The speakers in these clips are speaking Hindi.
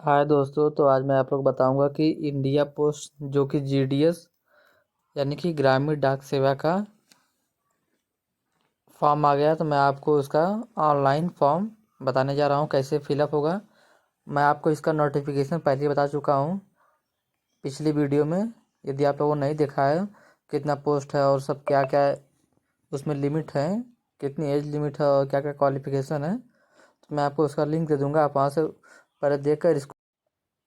हाय दोस्तों, तो आज मैं आप लोग बताऊंगा कि इंडिया पोस्ट जो कि जीडीएस यानी कि ग्रामीण डाक सेवा का फॉर्म आ गया। तो मैं आपको उसका ऑनलाइन फॉर्म बताने जा रहा हूँ कैसे फिलअप होगा। मैं आपको इसका नोटिफिकेशन पहले ही बता चुका हूँ पिछली वीडियो में। यदि आप लोगों ने नहीं देखा है कितना पोस्ट है और सब क्या क्या उसमें लिमिट है, कितनी एज लिमिट है और क्या क्या क्वालिफिकेशन है, तो मैं आपको उसका लिंक दे दूँगा। आप वहाँ से पहले देख कर इसको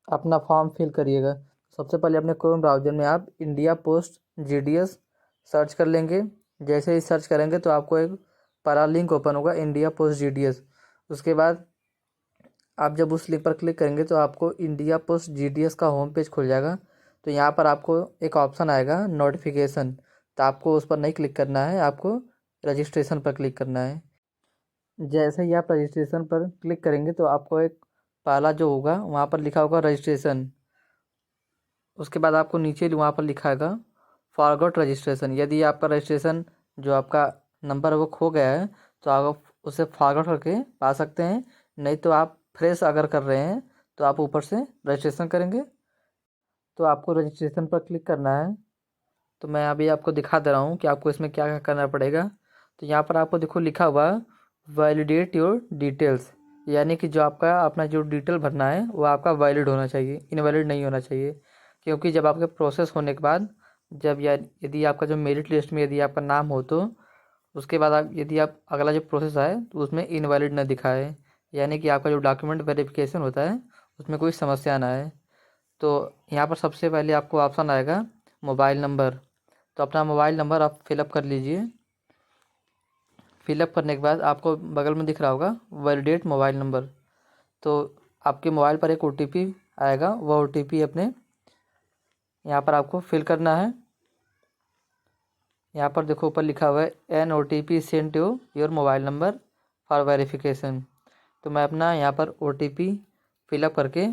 अपना फॉर्म फिल करिएगा। सबसे पहले अपने क्रोम ब्राउज़र में आप इंडिया पोस्ट जीडीएस सर्च कर लेंगे। जैसे ही सर्च करेंगे तो आपको एक परा लिंक ओपन होगा, इंडिया पोस्ट जीडीएस। उसके बाद आप जब उस लिंक पर क्लिक करेंगे तो आपको इंडिया पोस्ट जीडीएस का होम पेज खुल जाएगा। तो यहाँ पर आपको एक ऑप्शन आएगा नोटिफिकेशन, तो आपको उस पर नहीं क्लिक करना है, आपको रजिस्ट्रेशन पर क्लिक करना है। जैसे ही आप रजिस्ट्रेशन पर क्लिक करेंगे तो आपको एक पहला जो होगा वहाँ पर लिखा होगा रजिस्ट्रेशन। उसके बाद आपको नीचे वहाँ पर लिखाएगा फॉरगॉट रजिस्ट्रेशन। यदि आपका रजिस्ट्रेशन जो आपका नंबर है वो खो गया है तो आप उसे फॉरगॉट करके पा सकते हैं। नहीं तो आप फ्रेश अगर कर रहे हैं तो आप ऊपर से रजिस्ट्रेशन करेंगे। तो आपको रजिस्ट्रेशन पर क्लिक करना है। तो मैं अभी आपको दिखा दे रहा हूँ कि आपको इसमें क्या क्या करना पड़ेगा। तो यहाँ पर आपको देखो लिखा हुआ वैलिडेट योर डिटेल्स, यानी कि जो आपका अपना जो डिटेल भरना है वो आपका वैलिड होना चाहिए, इनवैलिड नहीं होना चाहिए। क्योंकि जब आपके प्रोसेस होने के बाद जब यदि आपका जो मेरिट लिस्ट में यदि आपका नाम हो तो उसके बाद आप यदि आप अगला जो प्रोसेस आए तो उसमें इनवैलिड न दिखाए, यानी कि आपका जो डॉक्यूमेंट वेरिफिकेशन होता है उसमें कोई समस्या ना आए। तो यहाँ पर सबसे पहले आपको ऑप्शन आएगा मोबाइल नंबर। तो अपना मोबाइल नंबर आप फिलअप कर लीजिए। फिलअप करने के बाद आपको बगल में दिख रहा होगा वैलिडेट मोबाइल नंबर। तो आपके मोबाइल पर एक ओटीपी आएगा, वह ओटीपी अपने यहाँ पर आपको फिल करना है। यहाँ पर देखो ऊपर लिखा हुआ है an O T P send to your mobile number for verification. तो मैं अपना यहाँ पर ओ टी पी फिलअप करके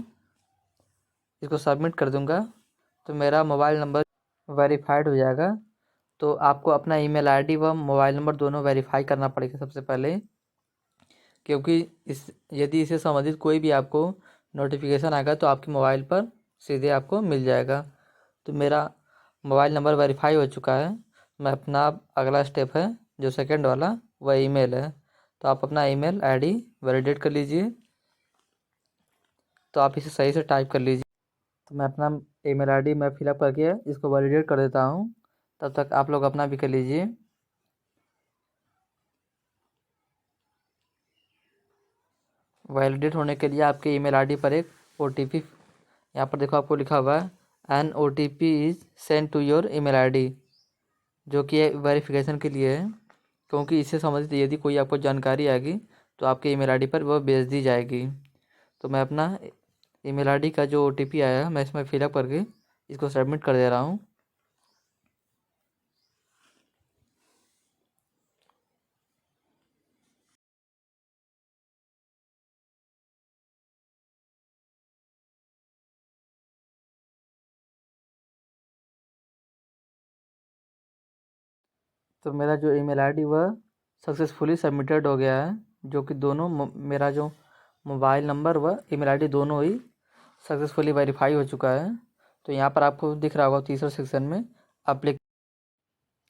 इसको सबमिट कर दूँगा। तो मेरा मोबाइल नंबर वेरीफाइड हो जाएगा। तो आपको अपना ईमेल आईडी व मोबाइल नंबर दोनों वेरीफाई करना पड़ेगा सबसे पहले, क्योंकि इस यदि इससे संबंधित कोई भी आपको नोटिफिकेशन आएगा तो आपके मोबाइल पर सीधे आपको मिल जाएगा। तो मेरा मोबाइल नंबर वेरीफाई हो चुका है। मैं अपना अगला स्टेप है जो सेकंड वाला वह ईमेल है। तो आप अपना ईमेल आईडी वैलिडेट कर लीजिए। तो आप इसे सही से टाइप कर लीजिए। तो मैं अपना ईमेल आईडी मैं फिलअप करके इसको वैलिडेट कर देता हूँ। तब तक आप लोग अपना भी कर लीजिए। वैलिडेट होने के लिए आपके ईमेल आईडी पर एक ओटीपी यहाँ पर देखो आपको लिखा हुआ है an O T P is send to your email ID, जो कि वेरिफिकेशन के लिए है। क्योंकि इससे संबंधित यदि कोई आपको जानकारी आएगी तो आपके ईमेल आईडी पर वह भेज दी जाएगी। तो मैं अपना ईमेल आईडी का जो ओटीपी आया है मैं इसमें फिलअप करके इसको सबमिट कर दे रहा हूँ। तो मेरा जो ईमेल आईडी वह सक्सेसफुली सबमिटेड हो गया है, जो कि दोनों मेरा जो मोबाइल नंबर व ईमेल आईडी दोनों ही सक्सेसफुली वेरीफाई हो चुका है। तो यहाँ पर आपको दिख रहा होगा तीसरा सेक्शन में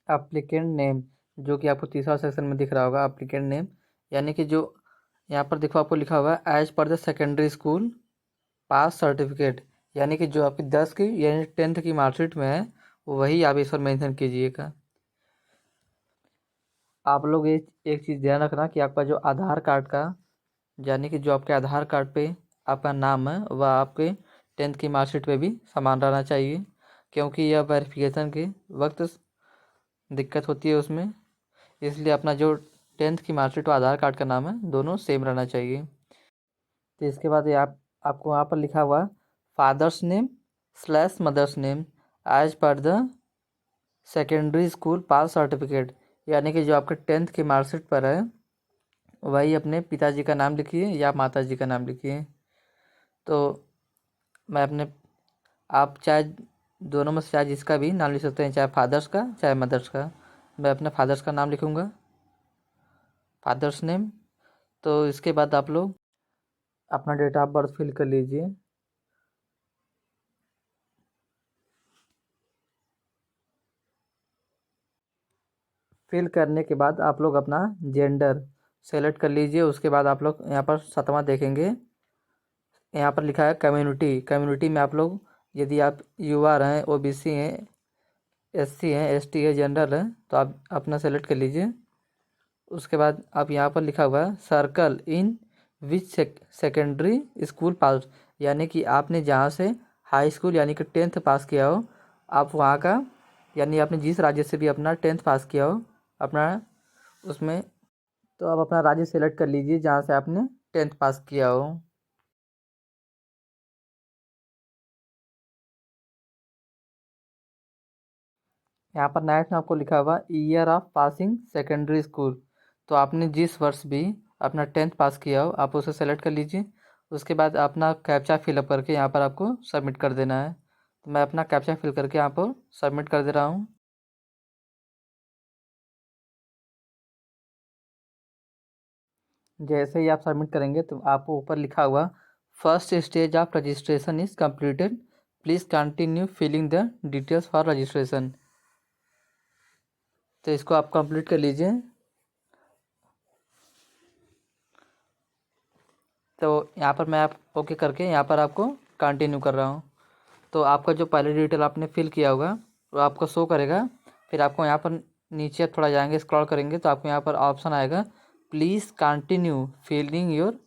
एप्लीकेंट नेम, जो कि आपको तीसरा सेक्शन में दिख रहा होगा एप्लीकेंट नेम, यानी कि जो यहाँ पर देखो आपको लिखा हुआ है as per the secondary school pass certificate, यानी कि जो आपकी 10 की यानी 10th की मार्कशीट में है वही आप इस पर मेंशन कीजिएगा। आप लोग एक चीज़ ध्यान रखना कि आपका जो आधार कार्ड का यानी कि जो आपके आधार कार्ड पे आपका नाम है वह आपके 10th की मार्कशीट पे भी समान रहना चाहिए, क्योंकि यह वेरिफिकेशन के वक्त दिक्कत होती है उसमें। इसलिए अपना जो 10th की मार्कशीट और आधार कार्ड का नाम है दोनों सेम रहना चाहिए। तो इसके बाद ये आपको वहाँ पर लिखा हुआ father's name slash mother's name as per the secondary school pass certificate, यानी कि जो आपके 10th की मार्कशीट पर है वही अपने पिताजी का नाम लिखिए या माताजी का नाम लिखिए। तो मैं अपने आप चाहे दोनों में से चाहे जिसका भी नाम लिख सकते हैं, चाहे फादर्स का चाहे मदर्स का। मैं अपने फादर्स का नाम लिखूँगा, फादर्स नेम। तो इसके बाद आप लोग अपना डेट ऑफ बर्थ फिल कर लीजिए। फिल करने के बाद आप लोग अपना जेंडर सेलेक्ट कर लीजिए। उसके बाद आप लोग यहाँ पर 7वां देखेंगे, यहाँ पर लिखा है कम्युनिटी। कम्युनिटी में आप लोग यदि आप यूआर हैं, ओबीसी हैं, एससी हैं, एसटी है, जनरल है, तो आप अपना सेलेक्ट कर लीजिए। उसके बाद आप यहाँ पर लिखा हुआ है circle in which secondary school pass, यानी कि आपने जहाँ से हाई स्कूल यानी कि 10th पास किया हो, आप वहाँ का, यानी आपने जिस राज्य से भी अपना 10th पास किया हो अपना उसमें, तो आप अपना राज्य सेलेक्ट कर लीजिए जहाँ से आपने 10th पास किया हो। यहाँ पर नेक्स्ट में आपको लिखा हुआ year of passing secondary school, तो आपने जिस वर्ष भी अपना 10th पास किया हो आप उसे सेलेक्ट कर लीजिए। उसके बाद अपना कैप्चा फिलअप करके यहाँ पर आपको सबमिट कर देना है। तो मैं अपना कैप्चा फिल करके यहाँ पर सबमिट कर दे रहा हूँ। जैसे ही आप सबमिट करेंगे तो आपको ऊपर लिखा हुआ first stage of registration is completed, please continue filling the details for registration, तो इसको आप कंप्लीट कर लीजिए। तो यहाँ पर मैं आप ओके करके यहाँ पर आपको कंटिन्यू कर रहा हूँ। तो आपका जो पहले डिटेल आपने फिल किया होगा वो आपको शो करेगा। फिर आपको यहाँ पर नीचे थोड़ा जाएंगे, स्क्रॉल करेंगे तो आपको यहाँ पर ऑप्शन आएगा please continue filling your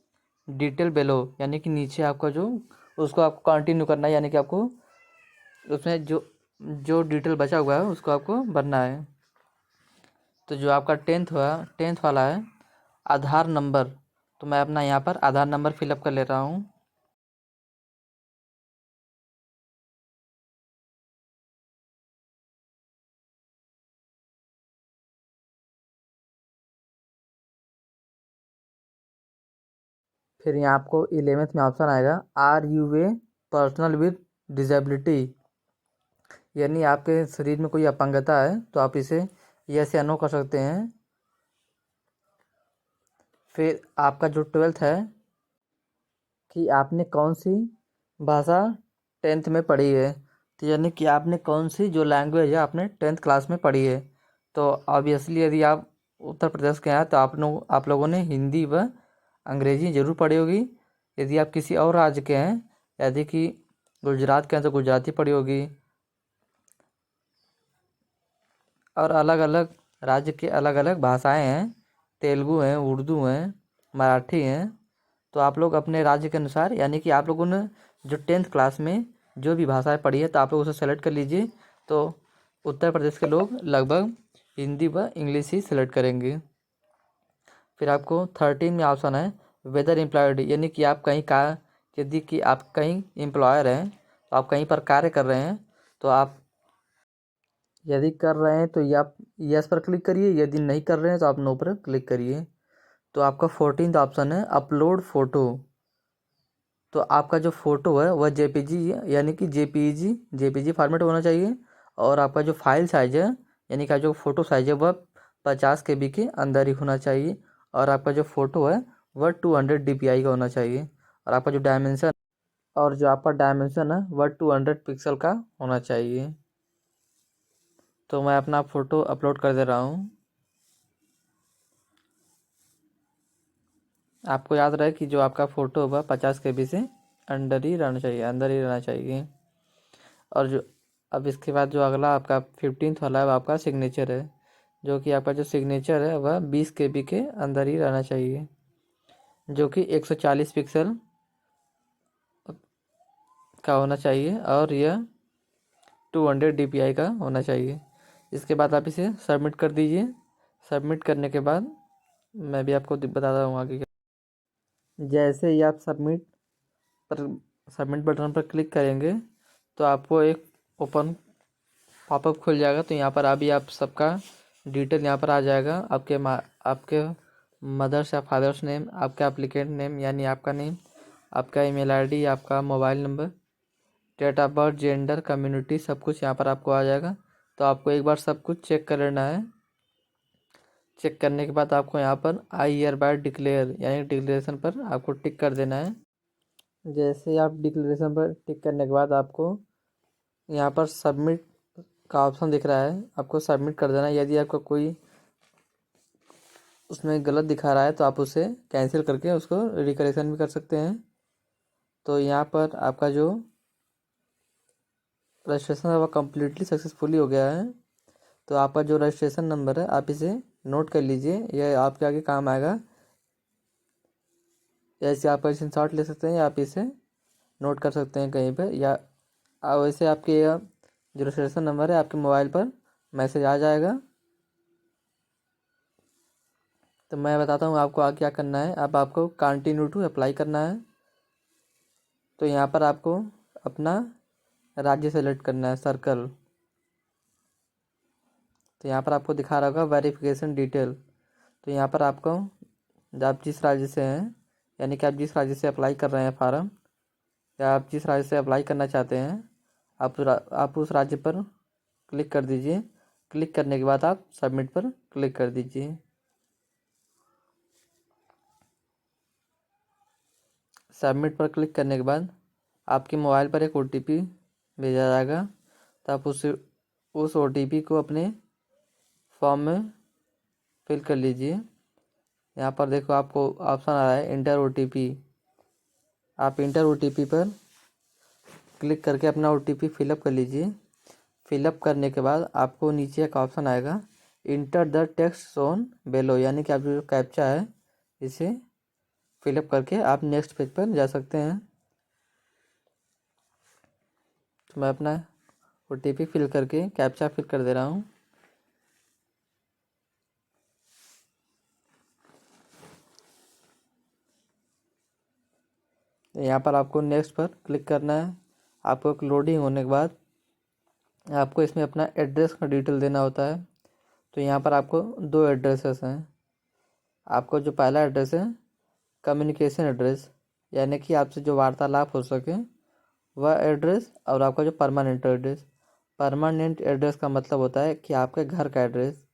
detail below, यानी कि नीचे आपका जो उसको आपको कंटिन्यू करना है, यानी कि आपको उसमें जो जो डिटेल बचा हुआ है उसको आपको भरना है। तो जो आपका 10th वाला है आधार नंबर, तो मैं अपना यहाँ पर आधार नंबर फिलअप कर ले रहा हूँ। फिर यहाँ आपको 11th में ऑप्शन आएगा are you a personal with disability, यानी आपके शरीर में कोई अपंगता है तो आप इसे यस या नो कर सकते हैं। फिर आपका जो 12th है कि आपने कौन सी भाषा 10th में पढ़ी है, तो यानी कि आपने कौन सी जो लैंग्वेज है आपने 10th क्लास में पढ़ी है। तो ऑब्वियसली यदि आप उत्तर प्रदेश के हैं तो आप लोगों ने हिंदी व अंग्रेजी ज़रूर पढ़ी होगी। यदि आप किसी और राज्य के हैं, यदि कि गुजरात के हैं तो गुजराती पढ़ी होगी। और अलग अलग राज्य के अलग अलग भाषाएं हैं, तेलुगु हैं, उर्दू हैं, मराठी हैं। तो आप लोग अपने राज्य के अनुसार, यानी कि आप लोगों ने जो 10th क्लास में जो भी भाषाएं पढ़ी है तो आप लोग उसे सेलेक्ट कर लीजिए। तो उत्तर प्रदेश के लोग लगभग हिंदी व इंग्लिश ही सेलेक्ट करेंगे। फिर आपको 13 में ऑप्शन है वेदर एम्प्लॉयड, यानी कि आप कहीं का, यदि कि आप कहीं एम्प्लॉयर हैं तो आप कहीं पर कार्य कर रहे हैं, तो आप यदि कर रहे हैं तो या आप यस पर क्लिक करिए, यदि नहीं कर रहे हैं तो आप नो पर क्लिक करिए। तो आपका 14th ऑप्शन है अपलोड फ़ोटो, तो आपका जो फ़ोटो है वह जेपीजी यानी कि जेपीजी फॉर्मेट होना चाहिए। और आपका जो फाइल साइज़ है, यानी कि जो फ़ोटो साइज़ है वह 50 KB के अंदर ही होना चाहिए। और आपका जो फ़ोटो है वह 200 DPI का होना चाहिए। और आपका जो डायमेंशन है वह 200 पिक्सल का होना चाहिए। तो मैं अपना फ़ोटो अपलोड कर दे रहा हूँ। आपको याद रहे कि जो आपका फ़ोटो होगा 50 KB से अंदर ही रहना चाहिए। और जो अब इसके बाद जो अगला आपका 15th वाला है वो आपका सिग्नेचर है, जो कि आपका जो सिग्नेचर है वह 20 KB के अंदर ही रहना चाहिए, जो कि 140 पिक्सल का होना चाहिए और यह 200 DPI का होना चाहिए। इसके बाद आप इसे सबमिट कर दीजिए। सबमिट करने के बाद मैं भी आपको बताता हूँ आगे क्या। जैसे ही आप पर सबमिट बटन पर क्लिक करेंगे तो आपको एक ओपन पॉपअप खुल जाएगा। तो यहाँ पर अभी आप सबका डिटेल यहाँ पर आ जाएगा, आपके मदर्स या फादर्स नेम, आपका एप्लीकेंट नेम यानी आपका नेम, आपका ईमेल आईडी, आपका mobile number, date of birth, gender, community, सब कुछ यहाँ पर आपको आ जाएगा। तो आपको एक बार सब कुछ चेक कर लेना है। चेक करने के बाद आपको यहाँ पर आई हियर बाय डिक्लेयर यानी डिक्लेरेशन पर आपको टिक कर देना है। जैसे आप डिक्लेरेशन पर टिक करने के बाद आपको यहाँ पर सबमिट का ऑप्शन दिख रहा है, आपको सबमिट कर देना है। यदि आपका कोई उसमें गलत दिखा रहा है तो आप उसे कैंसिल करके उसको रिकरेक्शन भी कर सकते हैं। तो यहाँ पर आपका जो रजिस्ट्रेशन है वह कम्प्लीटली सक्सेसफुली हो गया है। तो आपका जो रजिस्ट्रेशन नंबर है आप इसे नोट कर लीजिए, यह आपके आगे काम आएगा। ऐसे आप स्क्रीनशॉट ले सकते हैं या आप इसे नोट कर सकते हैं कहीं पर, या वैसे आपके जो रजिस्ट्रेशन नंबर है आपके मोबाइल पर मैसेज आ जाएगा। तो मैं बताता हूँ आपको आगे क्या करना है। अब आपको कंटिन्यू टू अप्लाई करना है। तो यहाँ पर आपको अपना राज्य सेलेक्ट करना है, सर्कल। तो यहाँ पर आपको दिखा रहा होगा वेरिफिकेशन डिटेल। तो यहाँ पर आपको आप जिस राज्य से हैं, यानी कि आप जिस राज्य से अप्लाई कर रहे हैं फार्म, या आप जिस राज्य से अप्लाई करना चाहते हैं, आप उस राज्य पर क्लिक कर दीजिए। क्लिक करने के बाद आप सबमिट पर क्लिक कर दीजिए। सबमिट पर क्लिक करने के बाद आपके मोबाइल पर एक OTP भेजा जाएगा। तो आप उस OTP को अपने फॉर्म में फिल कर लीजिए। यहाँ पर देखो आपको ऑप्शन आ रहा है इंटर OTP। आप इंटर OTP पर क्लिक करके अपना OTP फिलअप कर लीजिए। फिलअप करने के बाद आपको नीचे एक ऑप्शन आएगा इंटर द टेक्स्ट शोन बेलो, यानी कि आप जो कैप्चा है इसे फिलअप करके आप नेक्स्ट पेज पर जा सकते हैं। तो मैं अपना OTP फिल करके कैप्चा फिल कर दे रहा हूँ। यहाँ पर आपको नेक्स्ट पर क्लिक करना है। आपको एक लोडिंग होने के बाद आपको इसमें अपना एड्रेस का डिटेल देना होता है। तो यहाँ पर आपको 2 एड्रेसेस हैं। आपको जो पहला एड्रेस है कम्युनिकेशन एड्रेस, यानी कि आपसे जो वार्तालाप हो सके वह एड्रेस, और आपका जो परमानेंट एड्रेस। परमानेंट एड्रेस का मतलब होता है कि आपके घर का एड्रेस,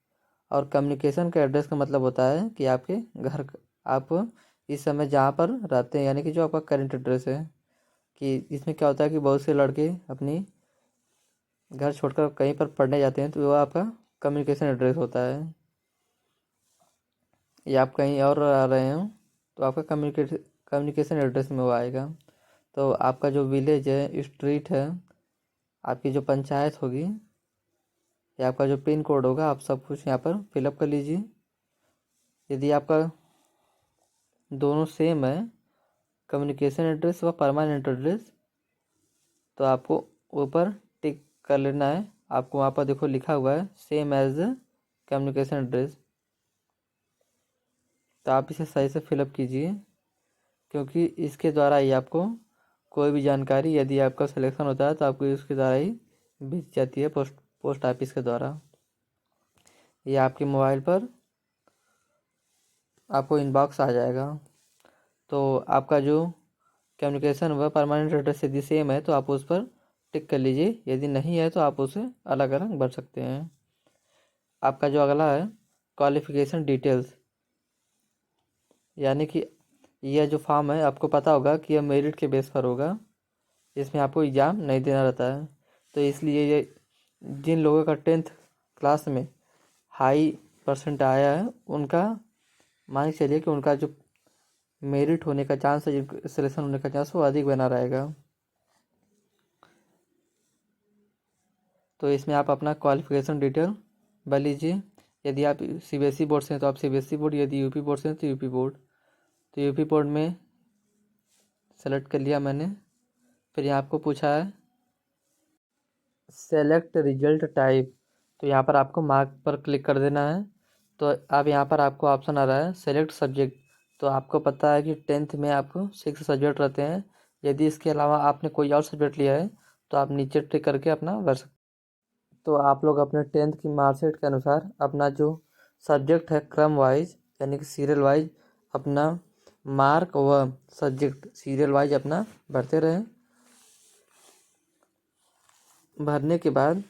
और कम्युनिकेशन का एड्रेस का मतलब होता है कि आपके आप इस समय जहाँ पर रहते हैं, यानी कि जो आपका करंट एड्रेस है। कि इसमें क्या होता है कि बहुत से लड़के अपनी घर छोड़कर कहीं पर पढ़ने जाते हैं, तो वो आपका कम्युनिकेशन एड्रेस होता है। या आप कहीं और आ रहे हो तो आपका कम्युनिकेशन एड्रेस में वो आएगा। तो आपका जो विलेज है, स्ट्रीट है, आपकी जो पंचायत होगी, या आपका जो पिन कोड होगा, आप सब कुछ यहाँ पर फिलअप कर लीजिए। यदि आपका दोनों सेम है, कम्युनिकेशन एड्रेस व परमानेंट एड्रेस, तो आपको ऊपर टिक कर लेना है। आपको वहाँ पर देखो लिखा हुआ है सेम एज कम्युनिकेशन एड्रेस। तो आप इसे सही से फिलअप कीजिए, क्योंकि इसके द्वारा ही आपको कोई भी जानकारी, यदि आपका सिलेक्शन होता है तो आपको इसके द्वारा ही भेजी जाती है, पोस्ट ऑफिस के द्वारा। ये आपके मोबाइल पर आपको इनबॉक्स आ जाएगा। तो आपका जो कम्युनिकेशन व परमानेंट एड्रेस यदि सेम है तो आप उस पर टिक कर लीजिए, यदि नहीं है तो आप उसे अलग अलग भर सकते हैं। आपका जो अगला है क्वालिफिकेशन डिटेल्स, यानी कि यह जो फॉर्म है आपको पता होगा कि यह मेरिट के बेस पर होगा, इसमें आपको एग्ज़ाम नहीं देना रहता है। तो इसलिए ये जिन लोगों का 10th क्लास में हाई परसेंट आया है उनका मान के चलिए कि उनका जो मेरिट होने का चांस है, सिलेक्शन होने का चांस वो अधिक बना रहेगा। तो इसमें आप अपना क्वालिफिकेशन डिटेल भर लीजिए। यदि आप CBSE बोर्ड से हैं तो आप CBSE बोर्ड, यदि UP बोर्ड से हैं तो UP बोर्ड। तो UP बोर्ड में सेलेक्ट कर लिया मैंने। फिर यहाँ आपको पूछा है सेलेक्ट रिजल्ट टाइप, तो यहाँ पर आपको मार्क पर क्लिक कर देना है। तो अब यहाँ पर आपको ऑप्शन आ रहा है सेलेक्ट सब्जेक्ट। तो आपको पता है कि 10th में आपको 6 सब्जेक्ट रहते हैं। यदि इसके अलावा आपने कोई और सब्जेक्ट लिया है तो आप नीचे टिक करके अपना भर सकते। तो आप लोग अपने 10th की मार्कशीट के अनुसार अपना जो सब्जेक्ट है क्रम वाइज, यानी कि सीरियल वाइज अपना मार्क व सब्जेक्ट सीरियल वाइज अपना भरते रहें। भरने के बाद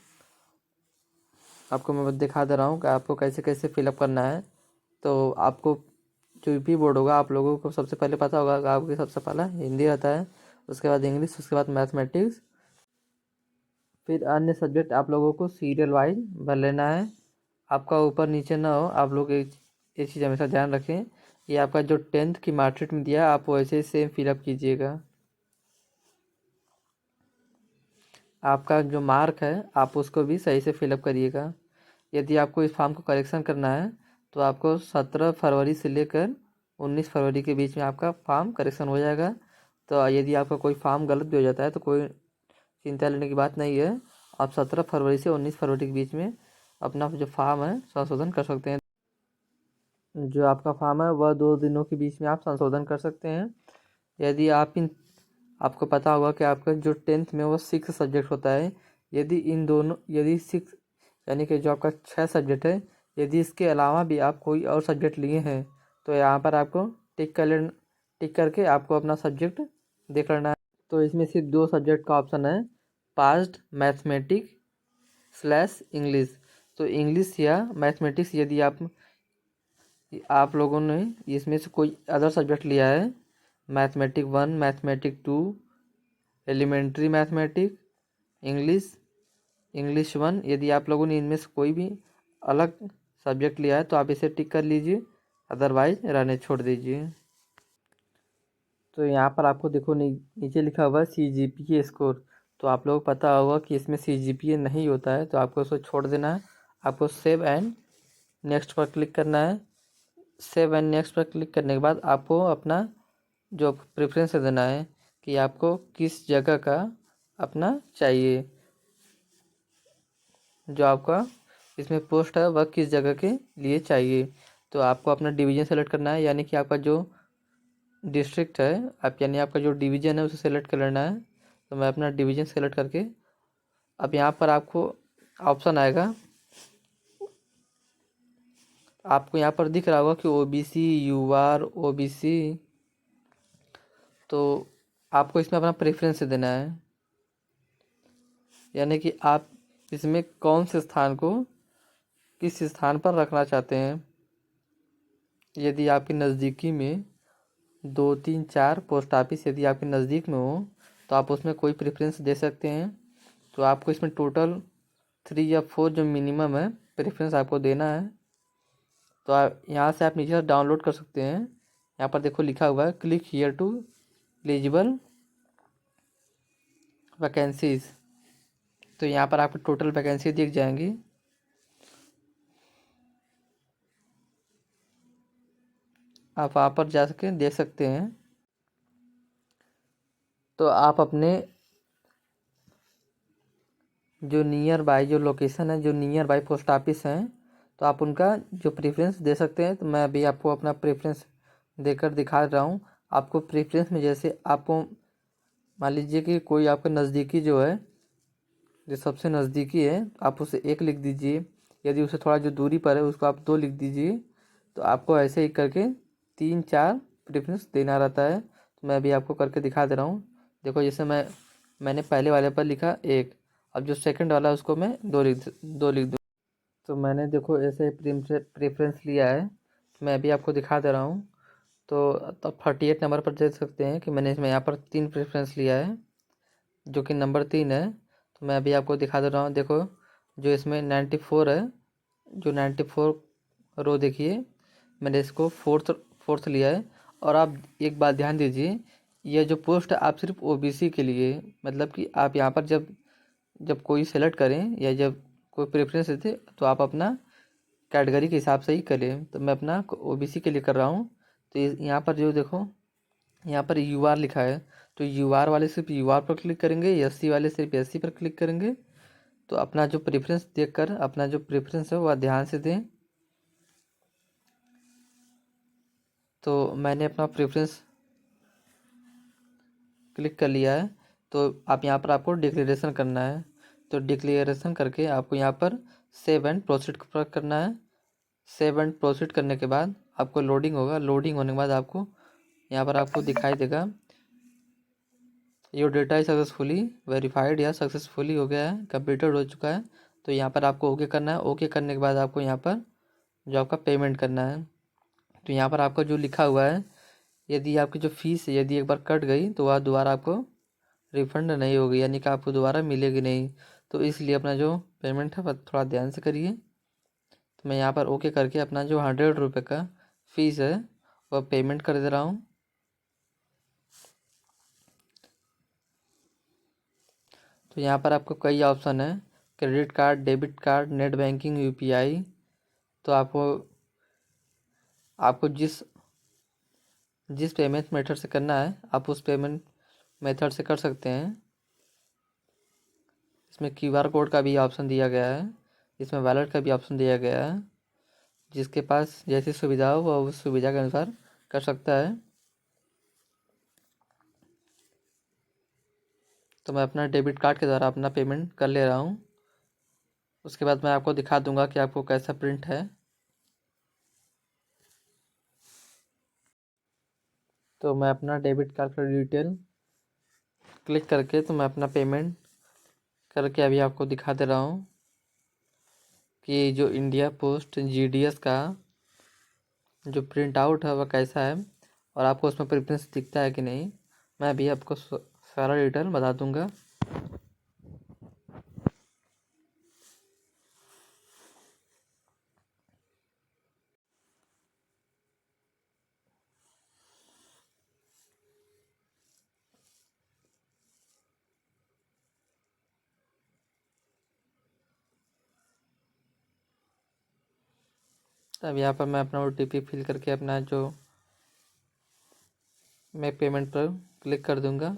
आपको मैं दिखा दे रहा हूँ कि आपको कैसे कैसे फिलअप करना है। तो आपको जो UP बोर्ड होगा आप लोगों को सबसे पहले पता होगा कि आपके सबसे पहला हिंदी रहता है, उसके बाद इंग्लिश, उसके बाद मैथमेटिक्स, फिर अन्य सब्जेक्ट आप लोगों को सीरियल वाइज भर लेना है। आपका ऊपर नीचे ना हो, आप लोग एक ये चीज़ हमेशा ध्यान रखें। ये आपका जो 10th की मार्कशीट में दिया है आप वैसे ही सेम फिलअप कीजिएगा। आपका जो मार्क है आप उसको भी सही से फिलअप करिएगा। यदि आपको इस फॉर्म को करेक्शन करना है तो आपको 17 फरवरी से लेकर 19 फरवरी के बीच में आपका फॉर्म करेक्शन हो जाएगा। तो यदि आपका कोई फॉर्म गलत भी हो जाता है तो कोई चिंता लेने की बात नहीं है। आप 17 फरवरी से 19 फरवरी के बीच में अपना जो फॉर्म है संशोधन कर सकते हैं। जो आपका फॉर्म है वह 2 दिनों के बीच में आप संशोधन कर सकते हैं। यदि आपको पता होगा कि आपका जो 10th में वो 6 सब्जेक्ट होता है। यदि 6 यानी कि जो आपका 6 सब्जेक्ट है, यदि इसके अलावा भी आप कोई और सब्जेक्ट लिए हैं तो यहाँ पर आपको टिक करके आपको अपना सब्जेक्ट देख लेना है। तो इसमें सिर्फ 2 सब्जेक्ट का ऑप्शन है, पास्ट मैथमेटिक्स / इंग्लिश। तो इंग्लिश या मैथमेटिक्स यदि आप लोगों ने इसमें से कोई अदर सब्जेक्ट लिया है, mathematic 1, mathematic 2, elementary mathematic, English 1, यदि आप लोगों ने इनमें से कोई भी अलग सब्जेक्ट लिया है तो आप इसे टिक कर लीजिए, अदरवाइज रहने छोड़ दीजिए। तो यहाँ पर आपको देखो नीचे लिखा हुआ है CGPA स्कोर। तो आप लोगों को पता होगा कि इसमें CGPA नहीं होता है, तो आपको उसको छोड़ देना है। आपको सेव एंड नेक्स्ट पर क्लिक करना है। सेव एंड नेक्स्ट पर क्लिक करने के बाद आपको अपना जो प्रेफरेंस देना है कि आपको किस जगह का अपना चाहिए, जो आपका इसमें पोस्ट है वह किस जगह के लिए चाहिए। तो आपको अपना डिवीज़न सेलेक्ट करना है, यानी कि आपका जो डिस्ट्रिक्ट है यानी आपका जो डिवीज़न है उसे सेलेक्ट कर लेना है। तो मैं अपना डिवीज़न सेलेक्ट करके अब यहाँ पर आपको ऑप्शन आएगा, आपको यहाँ पर दिख रहा होगा कि OBC UR OBC। तो आपको इसमें अपना प्रेफरेंस देना है, यानी कि आप इसमें कौन से स्थान को किस स्थान पर रखना चाहते हैं। यदि आपके नज़दीकी में 2, 3, 4 पोस्ट ऑफिस यदि आपके नज़दीक में हो तो आप उसमें कोई प्रेफरेंस दे सकते हैं। तो आपको इसमें टोटल 3 या 4 जो मिनिमम है प्रेफरेंस आपको देना है। तो आप यहाँ से आप नीचे डाउनलोड कर सकते हैं। यहाँ पर देखो लिखा हुआ है click here to eligible vacancies. तो यहाँ पर आपको टोटल वैकेंसी दिख जाएंगी। आप वहाँ पर जा सके देख सकते हैं। तो आप अपने जो नियर बाय जो लोकेशन है, जो नियर बाय पोस्ट ऑफिस हैं, तो आप उनका जो प्रेफरेंस दे सकते हैं। तो मैं अभी आपको अपना प्रेफरेंस देकर दिखा रहा हूँ। आपको प्रेफरेंस में जैसे आपको मान लीजिए कि कोई आपका नज़दीकी जो है, जो सबसे नज़दीकी है आप उसे 1 लिख दीजिए। यदि उसे थोड़ा जो दूरी पर है उसको आप 2 लिख दीजिए। तो आपको ऐसे ही करके 3, 4 प्रेफरेंस देना रहता है। तो मैं अभी आपको करके दिखा दे रहा हूँ। देखो जैसे मैंने पहले वाले पर लिखा 1, अब जो सेकंड वाला है उसको मैं 2 लिख दूँ। तो मैंने देखो ऐसे प्रेफरेंस लिया है, मैं अभी आपको दिखा दे रहा हूँ। तो तब 38 नंबर पर देख सकते हैं कि मैंने इसमें यहाँ पर 3 प्रेफरेंस लिया है, जो कि नंबर 3 है। तो मैं अभी आपको दिखा दे रहा हूँ। देखो जो इसमें 94 है, जो 94 रो देखिए, मैंने इसको फोर्थ लिया है। और आप एक बात ध्यान दीजिए, यह जो पोस्ट है आप सिर्फ OBC के लिए, मतलब कि आप यहाँ पर जब कोई सेलेक्ट करें या जब कोई प्रेफरेंस देते तो आप अपना कैटेगरी के हिसाब से ही करें। तो मैं अपना OBC के लिए कर रहा हूँ। तो यहाँ पर जो देखो यहाँ पर UR लिखा है, तो UR वाले सिर्फ UR पर क्लिक करेंगे, SC वाले सिर्फ SC पर क्लिक करेंगे। तो अपना जो प्रेफरेंस देखकर अपना जो प्रेफरेंस है वह ध्यान से दें। तो मैंने अपना प्रेफरेंस क्लिक कर लिया है। तो आप यहाँ पर आपको डिक्लेरेशन करना है। तो डिक्लेरेशन करके आपको यहाँ पर सेव एंड प्रोसीड पर करना है। सेव एंड प्रोसीड करने के बाद आपको लोडिंग होगा। लोडिंग होने के बाद आपको यहाँ पर आपको दिखाई देगा your data is successfully verified, या सक्सेसफुली हो गया है, कंप्लीटेड हो चुका है। तो यहाँ पर आपको ओके करना है। ओके करने के बाद आपको यहाँ पर जो आपका पेमेंट करना है। तो यहाँ पर आपका जो लिखा हुआ है, यदि आपकी जो फीस यदि एक बार कट गई तो वह दोबारा आपको रिफंड नहीं होगी, यानी कि आपको दोबारा मिलेगी नहीं। तो इसलिए अपना जो पेमेंट है वह थोड़ा ध्यान से करिए। तो मैं यहाँ पर ओके करके अपना जो 100 रुपये का फ़ीस है वह पेमेंट कर दे रहा हूँ। तो यहाँ पर आपको कई ऑप्शन है, credit card, debit card, net banking, UPI. तो आपको जिस जिस पेमेंट मेथड से करना है आप उस पेमेंट मेथड से कर सकते हैं। इसमें क्यूआर कोड का भी ऑप्शन दिया गया है, इसमें वॉलेट का भी ऑप्शन दिया गया है। जिसके पास जैसी सुविधा हो वह उस सुविधा के अनुसार कर सकता है। तो मैं अपना डेबिट कार्ड के द्वारा अपना पेमेंट कर ले रहा हूँ। उसके बाद मैं आपको दिखा दूंगा कि आपको कैसा प्रिंट है। तो मैं अपना डेबिट कार्ड का डिटेल क्लिक करके तो मैं अपना पेमेंट करके अभी आपको दिखा दे रहा हूँ कि जो इंडिया पोस्ट जीडीएस का जो प्रिंट आउट है वह कैसा है और आपको उसमें प्रेफरेंस दिखता है कि नहीं। मैं अभी आपको सारा डिटेल बता दूंगा। अब यहाँ पर मैं अपना OTP फिल करके अपना जो मैं पेमेंट पर क्लिक कर दूंगा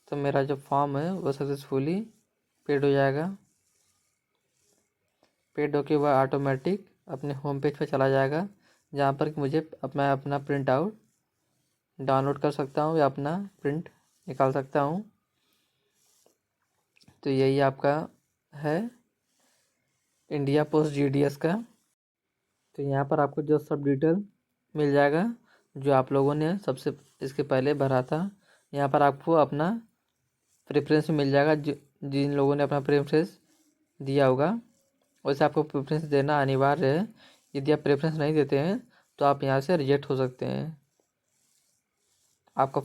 तो मेरा जो फॉर्म है वो सक्सेसफुली पेड हो जाएगा। पेड होके वह ऑटोमेटिक अपने होम पेज पर चला जाएगा, जहाँ पर मैं अपना प्रिंट आउट डाउनलोड कर सकता हूँ या अपना प्रिंट निकाल सकता हूँ। तो यही आपका है इंडिया पोस्ट जीडीएस का। तो यहाँ पर आपको जो सब डिटेल मिल जाएगा जो आप लोगों ने सबसे इसके पहले भरा था। यहाँ पर आपको अपना प्रेफरेंस मिल जाएगा, जिन लोगों ने अपना प्रेफरेंस दिया होगा वैसे आपको प्रेफरेंस देना अनिवार्य है। यदि आप प्रेफरेंस नहीं देते हैं तो आप यहाँ से रिजेक्ट हो सकते हैं। आपका आपका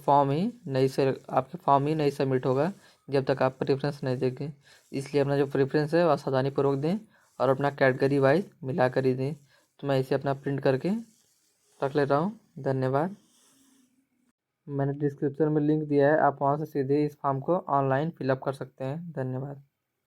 फॉर्म ही नहीं सबमिट होगा जब तक आप प्रेफरेंस नहीं देंगे। इसलिए अपना जो प्रेफरेंस है वह सावधानीपूर्वक दें और अपना कैटेगरी वाइज मिला कर ही दें। तो मैं इसे अपना प्रिंट करके रख ले रहा हूँ। धन्यवाद। मैंने डिस्क्रिप्शन में लिंक दिया है, आप वहाँ से सीधे इस फॉर्म को ऑनलाइन फिलअप कर सकते हैं। धन्यवाद।